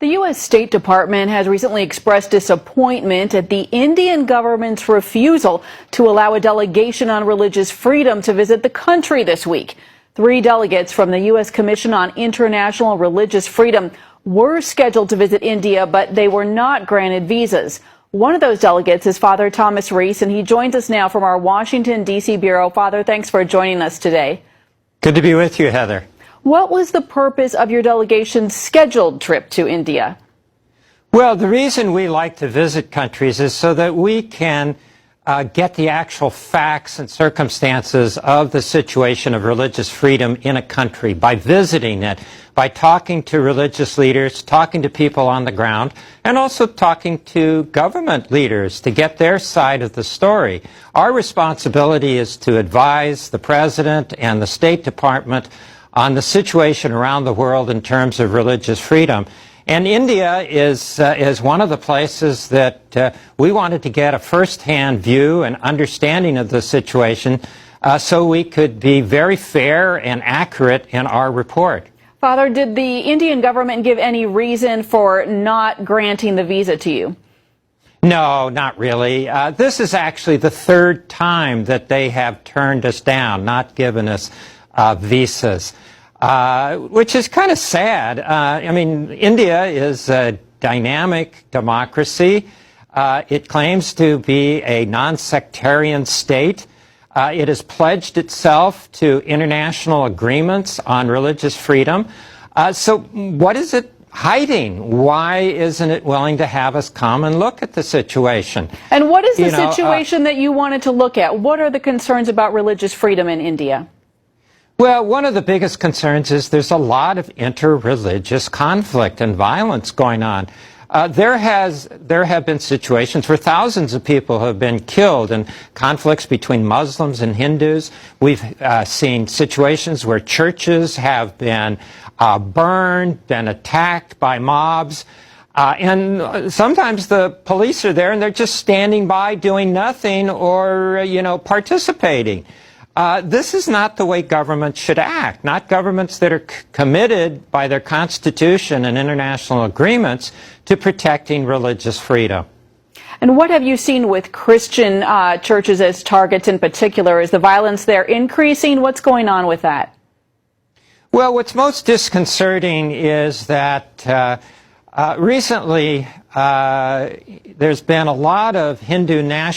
The U.S. State Department has recently expressed disappointment at the Indian government's refusal to allow a delegation on religious freedom to visit the country this week. 3 delegates from the U.S. Commission on International Religious Freedom were scheduled to visit India, but they were not granted visas. One of those delegates is Father Thomas Reese, and he joins us now from our Washington, D.C. bureau. Father, thanks for joining us today. Good to be with you, Heather. What was the purpose of your delegation's scheduled trip to India? Well, the reason we like to visit countries is so that we can get the actual facts and circumstances of the situation of religious freedom in a country by visiting it, by talking to religious leaders, talking to people on the ground, and also talking to government leaders to get their side of the story. Our responsibility is to advise the President and the State Department on the situation around the world in terms of religious freedom. And India is one of the places that we wanted to get a first-hand view and understanding of the situation so we could be very fair and accurate in our report. Father, did the Indian government give any reason for not granting the visa to you? No, not really. This is actually the 3rd time that they have turned us down, not given us visas, which is kind of sad. I mean, India is a dynamic democracy. It claims to be a non-sectarian state. It has pledged itself to international agreements on religious freedom. So what is it hiding? Why isn't it willing to have us come and look at the situation? And what is the situation that you wanted to look at? What are the concerns about religious freedom in India? Well, one of the biggest concerns is there's a lot of interreligious conflict and violence going on. There have been situations where thousands of people have been killed in conflicts between Muslims and Hindus. We've seen situations where churches have been burned, been attacked by mobs. And sometimes the police are there and they're just standing by doing nothing or, participating. This is not the way governments should act, not governments that are committed by their constitution and international agreements to protecting religious freedom. And what have you seen with Christian churches as targets in particular? Is the violence there increasing? What's going on with that? Well, what's most disconcerting is that recently there's been a lot of Hindu nationalists